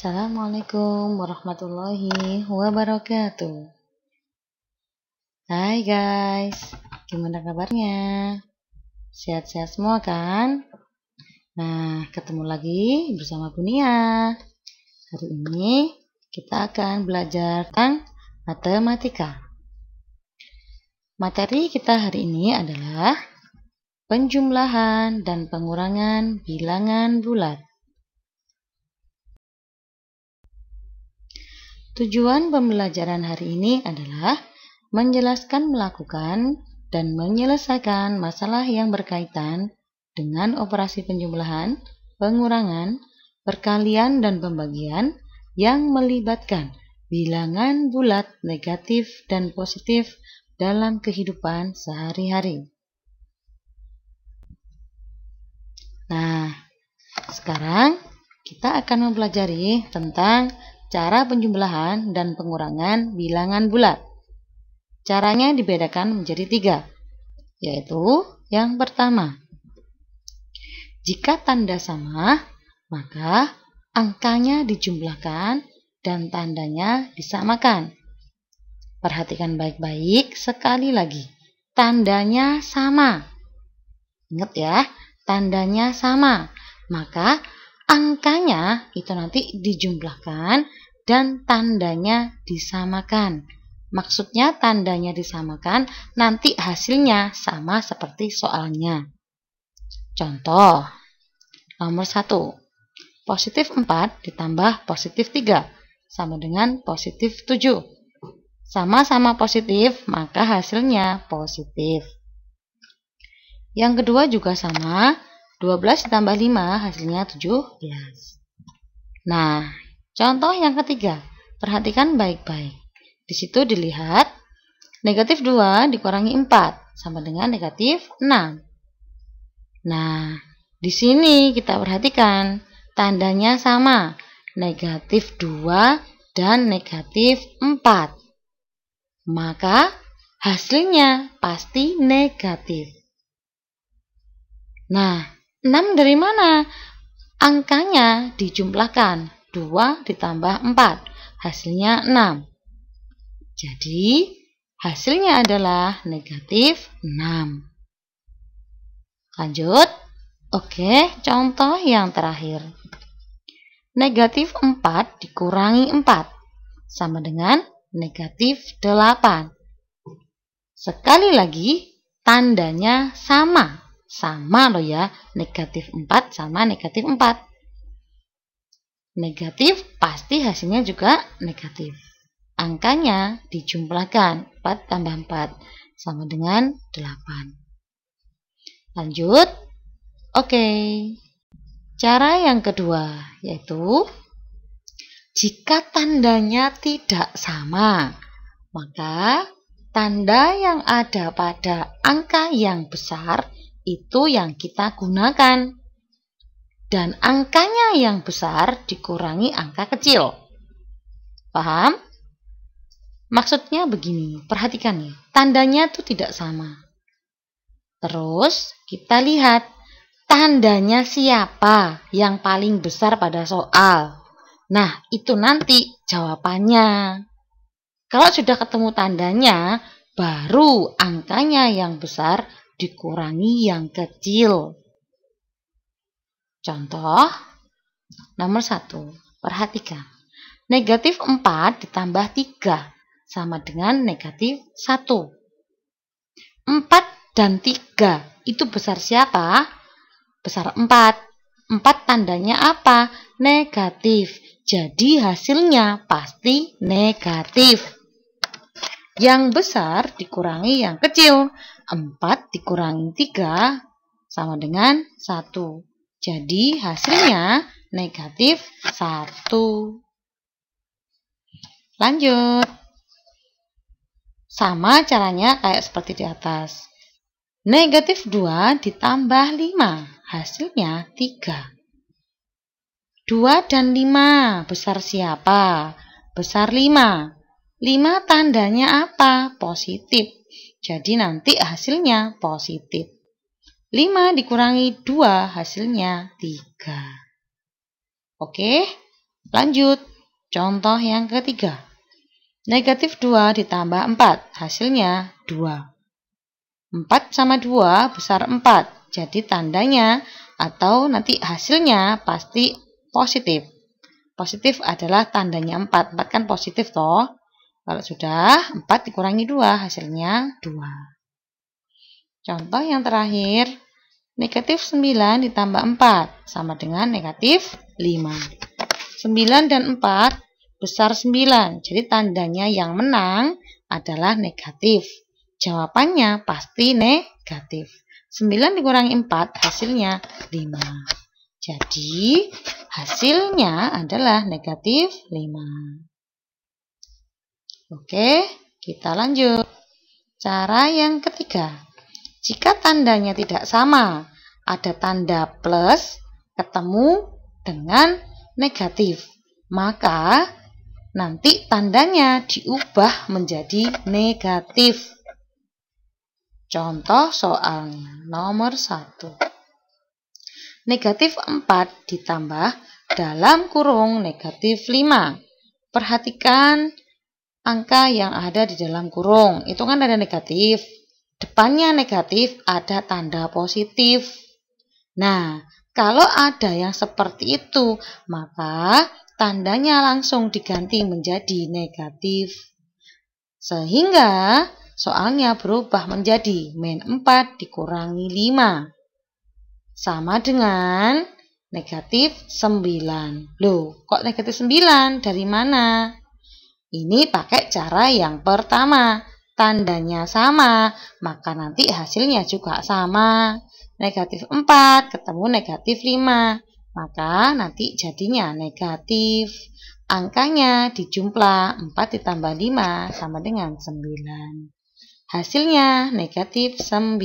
Assalamualaikum warahmatullahi wabarakatuh. Hai guys, gimana kabarnya? Sehat-sehat semua kan? Nah, ketemu lagi bersama Bunia. Hari ini kita akan belajar tentang matematika. Materi kita hari ini adalah penjumlahan dan pengurangan bilangan bulat. Tujuan pembelajaran hari ini adalah menjelaskan, melakukan, dan menyelesaikan masalah yang berkaitan dengan operasi penjumlahan, pengurangan, perkalian, dan pembagian yang melibatkan bilangan bulat negatif dan positif dalam kehidupan sehari-hari. Nah, sekarang kita akan mempelajari tentang cara penjumlahan dan pengurangan bilangan bulat. Caranya dibedakan menjadi 3, yaitu yang pertama, jika tanda sama, maka angkanya dijumlahkan dan tandanya disamakan. Perhatikan baik-baik sekali lagi, tandanya sama. Ingat ya, tandanya sama, maka angkanya itu nanti dijumlahkan dan tandanya disamakan. Maksudnya tandanya disamakan, nanti hasilnya sama seperti soalnya. Contoh, nomor 1. Positif 4 ditambah positif 3 sama dengan positif 7. Sama-sama positif, maka hasilnya positif. Yang kedua juga sama, 12 ditambah 5 hasilnya 17. Nah, contoh yang ketiga, perhatikan baik-baik. Di situ dilihat negatif 2 dikurangi 4 sama dengan negatif 6. Nah, di sini kita perhatikan tandanya sama, negatif 2 dan negatif 4. Maka hasilnya pasti negatif. Nah, 6 dari mana? Angkanya dijumlahkan, 2 ditambah 4, hasilnya 6. Jadi, hasilnya adalah negatif 6. Lanjut. Oke, contoh yang terakhir. Negatif 4 dikurangi 4 sama dengan negatif 8. Sekali lagi, tandanya sama. Sama loh ya, negatif 4 sama negatif 4. Negatif pasti hasilnya juga negatif. Angkanya dijumlahkan, 4 tambah 4 sama dengan 8. Lanjut. Oke. Cara yang kedua yaitu jika tandanya tidak sama, maka tanda yang ada pada angka yang besar itu yang kita gunakan. Dan angkanya yang besar dikurangi angka kecil. Paham? Maksudnya begini, perhatikan ya, tandanya itu tidak sama. Terus kita lihat tandanya siapa yang paling besar pada soal. Nah, itu nanti jawabannya. Kalau sudah ketemu tandanya, baru angkanya yang besar dikurangi yang kecil. Contoh, nomor 1, perhatikan. Negatif 4 ditambah 3 sama dengan negatif 1. 4 dan 3 itu besar siapa? Besar 4. 4 tandanya apa? Negatif. Jadi hasilnya pasti negatif. Yang besar dikurangi yang kecil. 4 dikurangi 3 sama dengan 1. Jadi hasilnya negatif 1. Lanjut. Sama caranya kayak seperti di atas. Negatif 2 ditambah 5, hasilnya 3. 2 dan 5, besar siapa? Besar 5. 5 tandanya apa? Positif. Jadi nanti hasilnya positif. 5 dikurangi 2 hasilnya 3. Oke, Lanjut, contoh yang ketiga. Negatif 2 ditambah 4, hasilnya 2. 4 sama 2 besar 4, jadi tandanya atau nanti hasilnya pasti positif. Positif adalah tandanya 4, 4 kan positif toh. Kalau sudah 4 dikurangi 2, hasilnya 2. Contoh yang terakhir, negatif 9 ditambah 4 sama dengan negatif 5. 9 dan 4 besar 9, jadi tandanya yang menang adalah negatif. Jawabannya pasti negatif. 9 dikurangi 4 hasilnya 5. Jadi hasilnya adalah negatif 5. Oke, kita lanjut. Cara yang ketiga. Jika tandanya tidak sama, ada tanda plus ketemu dengan negatif, maka nanti tandanya diubah menjadi negatif. Contoh soalnya nomor 1. Negatif 4 ditambah dalam kurung negatif 5. Perhatikan angka yang ada di dalam kurung. Itu kan ada negatif. Depannya negatif ada tanda positif. Nah, kalau ada yang seperti itu, maka tandanya langsung diganti menjadi negatif. Sehingga soalnya berubah menjadi min 4 dikurangi 5. Sama dengan negatif 9. Loh, kok negatif 9? Dari mana? Ini pakai cara yang pertama. Tandanya sama, maka nanti hasilnya juga sama. Negatif 4 ketemu negatif 5, maka nanti jadinya negatif. Angkanya dijumlah 4 ditambah 5 sama dengan 9. Hasilnya negatif 9.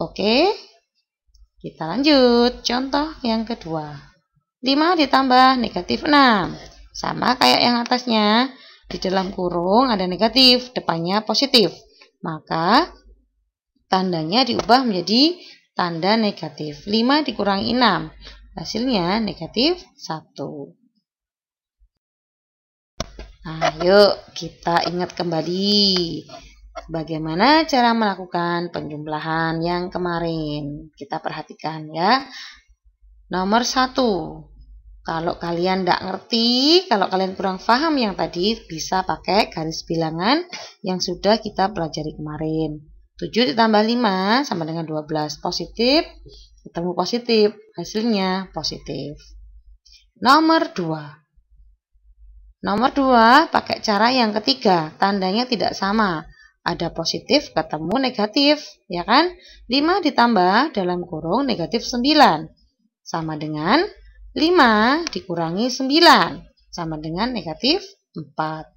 Oke, kita lanjut. Contoh yang kedua. 5 ditambah negatif 6. Sama kayak yang atasnya. Di dalam kurung ada negatif, depannya positif. Maka tandanya diubah menjadi tanda negatif. 5 dikurangi 6. Hasilnya negatif 1. Nah, yuk kita ingat kembali bagaimana cara melakukan penjumlahan yang kemarin. Kita perhatikan ya. Nomor 1. Kalau kalian tidak ngerti, kalau kalian kurang paham yang tadi, bisa pakai garis bilangan yang sudah kita pelajari kemarin. 7 ditambah 5 sama dengan 12. Positif, ketemu positif, hasilnya positif. Nomor 2. Nomor 2 pakai cara yang ketiga, tandanya tidak sama. Ada positif ketemu negatif, ya kan? 5 ditambah dalam kurung negatif 9. Sama dengan 5 dikurangi 9 sama dengan negatif 4.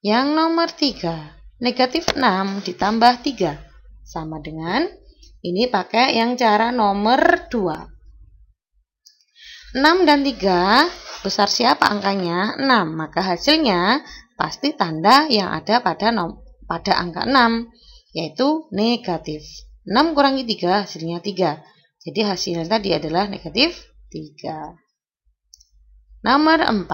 Yang nomor 3, negatif 6 ditambah 3 sama dengan, ini pakai yang cara nomor 2. 6 dan 3 besar siapa angkanya? 6, maka hasilnya pasti tanda yang ada pada angka 6, yaitu negatif. 6 kurangi 3 hasilnya 3. Jadi hasilnya tadi adalah negatif 3. Nomor 4.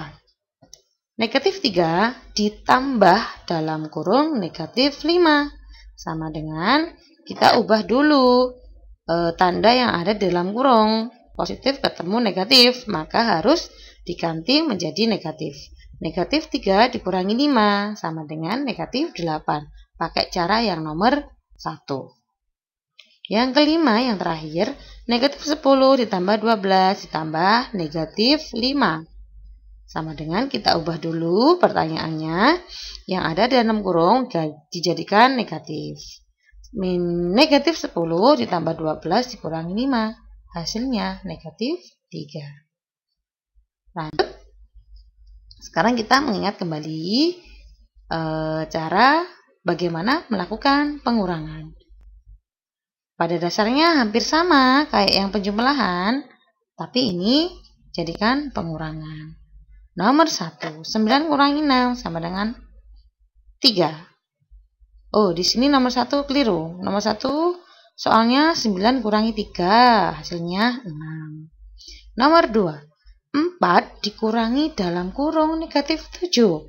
Negatif 3 ditambah dalam kurung negatif 5. Sama dengan kita ubah dulu tanda yang ada di dalam kurung. Positif ketemu negatif, maka harus diganti menjadi negatif. Negatif 3 dikurangi 5 sama dengan negatif 8. Pakai cara yang nomor 1. Yang kelima, yang terakhir, negatif 10 ditambah 12 ditambah negatif 5. Sama dengan kita ubah dulu pertanyaannya, yang ada di dalam kurung dijadikan negatif. Negatif 10 ditambah 12 dikurangi 5. Hasilnya negatif 3. Lanjut. Sekarang kita mengingat kembali cara bagaimana melakukan pengurangan. Pada dasarnya hampir sama kayak yang penjumlahan, tapi ini jadikan pengurangan. Nomor 1, 9 kurangi 6 sama dengan 3. Oh, di sini nomor 1 keliru. Nomor 1 soalnya 9 kurangi 3, hasilnya 6. Nomor 2, 4 dikurangi dalam kurung negatif 7.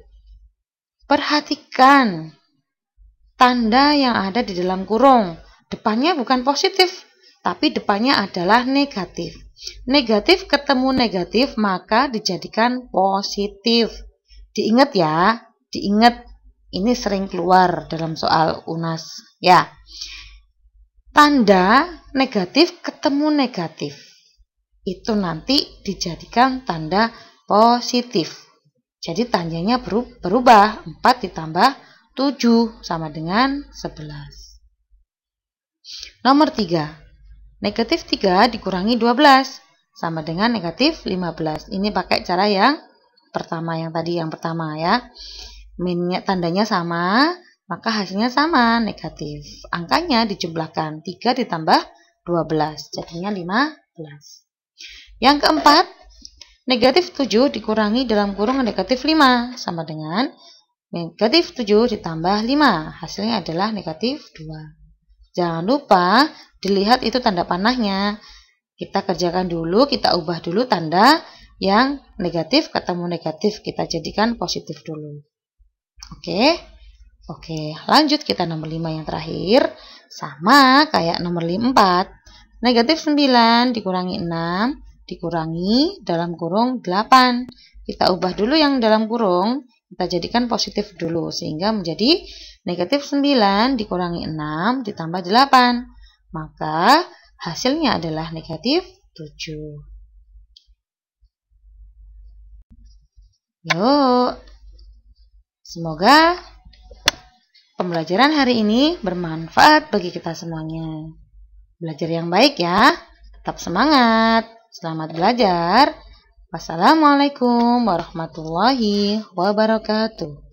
Perhatikan tanda yang ada di dalam kurung. Depannya bukan positif, tapi depannya adalah negatif. Negatif ketemu negatif, maka dijadikan positif. Diingat ya, diingat. Ini sering keluar dalam soal UNAS. Ya, tanda negatif ketemu negatif. Itu nanti dijadikan tanda positif. Jadi tandanya berubah. 4 ditambah 7 sama dengan 11. Nomor 3. Negatif 3 dikurangi 12 sama dengan negatif 15. Ini pakai cara yang pertama, yang pertama ya. Minnya tandanya sama, maka hasilnya sama, negatif. Angkanya dijumlahkan, 3 ditambah 12, jadinya 15. Yang keempat, negatif 7 dikurangi dalam kurung negatif 5, sama dengan negatif 7 ditambah 5, hasilnya adalah negatif 2. Jangan lupa dilihat itu tanda panahnya. Kita kerjakan dulu, kita ubah dulu tanda yang negatif ketemu negatif, kita jadikan positif dulu. Oke, lanjut kita nomor 5 yang terakhir. Sama kayak nomor 4. Negatif 9 dikurangi 6 dikurangi dalam kurung 8. Kita ubah dulu yang dalam kurung, kita jadikan positif dulu sehingga menjadi negatif 9 dikurangi 6 ditambah 8. Maka hasilnya adalah negatif 7. Yuk. Semoga pembelajaran hari ini bermanfaat bagi kita semuanya. Belajar yang baik ya. Tetap semangat. Selamat belajar. Wassalamualaikum warahmatullahi wabarakatuh.